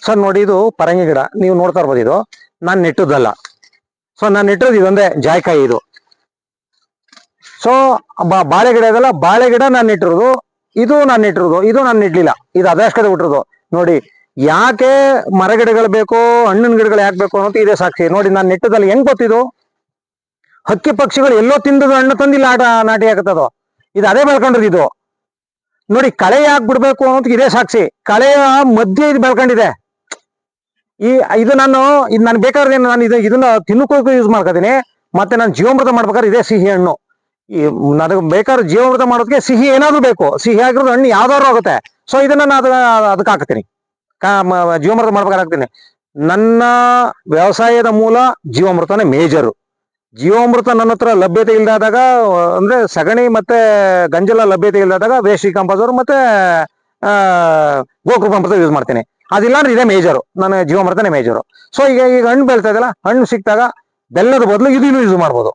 Sir ನೋಡಿ, ಇದು ಪರಂಗಿ ಗಿಡ ನೀವು ನೋಡ್ತಾ ಇರ್ಬೋದು. ಇದು ನಾನು ನೆಟ್ಟದಲ್ಲ. ಸೊ ನಾನು ನೆಟ್ಟದ್ದು ಇದೊಂದೇ ಜಾಯ್ಕಾಯಿ ಇದು. ಸೊ ಬಾಳೆ ಗಿಡ ಇದಲ್ಲ, ಬಾಳೆ ಗಿಡ ನಾನು ನೆಟ್ಟಿರೋದು. ಇದು ನಾನು ನೆಟ್ಟಿರೋದು, ಇದು ನಾನು ನೆಡ್ಲಿಲ್ಲ. ಇದು ಅದಷ್ಟೇ ಬಿಟ್ಟಿರೋದು. ನೋಡಿ ಯಾಕೆ ಮರ ಗಿಡಗಳು ಬೇಕು, ಹಣ್ಣಿನ ಗಿಡಗಳು ಯಾಕೆ ಬೇಕು ಅನ್ನೋದು ಇದೇ ಸಾಕ್ಷಿ. ನೋಡಿ ನಾನು ನೆಟ್ಟದಲ್ಲಿ ಹೆಂಗ್ ಗೊತ್ತಿದು, ಹಕ್ಕಿ ಪಕ್ಷಿಗಳು ಎಲ್ಲೋ ತಿಂದದು ಹಣ್ಣು ತಂದಿಲ್ಲ ನಾಟಿ ಹಾಕತ್ತದು. ಇದು ಅದೇ ಬೆಳ್ಕೊಂಡ್ರಿ ಇದು. ನೋಡಿ ಕಳೆ ಯಾಕೆ ಬಿಡ್ಬೇಕು ಅನ್ನೋದಕ್ಕೆ ಇದೇ ಸಾಕ್ಷಿ. ಕಳೆಯ ಮಧ್ಯೆ ಇದು ಬೆಳ್ಕೊಂಡಿದೆ. ಇದು ನಾನು ಬೇಕಾದ್ರೆ ನಾನು ಇದನ್ನ ತಿನ್ನೋಕ್ಕೂ ಯೂಸ್ ಮಾಡ್ಕೋತೀನಿ. ಮತ್ತೆ ನಾನು ಜೀವಾಮೃತ ಮಾಡ್ಬೇಕಾದ್ರೆ ಇದೇ ಸಿಹಿ ಹಣ್ಣು. ನನಗೆ ಬೇಕಾದ್ರೆ ಜೀವಾಮೃತ ಮಾಡೋದಕ್ಕೆ ಸಿಹಿ ಏನಾದ್ರು ಬೇಕು. ಸಿಹಿ ಆಗಿರೋದು ಹಣ್ಣು ಯಾವ್ದಾದ್ರು ಆಗುತ್ತೆ. ಸೊ ಇದನ್ನ ನಾನು ಅದಕ್ಕೆ ಹಾಕ್ತೀನಿ, ಜೀವಾಮೃತ ಮಾಡ್ಬೇಕಾದ್ರೆ ಹಾಕ್ತೀನಿ. ನನ್ನ ವ್ಯವಸಾಯದ ಮೂಲ ಜೀವಾಮೃತನೇ ಮೇಜರು. ಜೀವಾಮೃತ ನನ್ನ ಹತ್ರ ಲಭ್ಯತೆ ಇಲ್ಲದಾಗ, ಅಂದ್ರೆ ಸಗಣಿ ಮತ್ತೆ ಗಂಜಲ ಲಭ್ಯತೆ ಇಲ್ಲದಾಗ ವೇಸ್ಟ್ ಕಂಪೋಸರ್ ಮತ್ತೆ ಗೋಕೃಪಾಮೃತ ಯೂಸ್ ಮಾಡ್ತೀನಿ. ಅದಿಲ್ಲ ಅಂದ್ರೆ ಇದೇ ಮೇಜರು, ನನ್ನ ಜೀವಾಮೃತನೇ ಮೇಜರು. ಸೊ ಈಗ ಹಣ್ಣು ಬೆಳ್ತಾ ಇದೆಯಲ್ಲ, ಹಣ್ಣು ಸಿಕ್ತಾಗ ಬೆಲ್ಲದ ಬದಲು ಇದನ್ನು ಯೂಸ್ ಮಾಡ್ಬೋದು.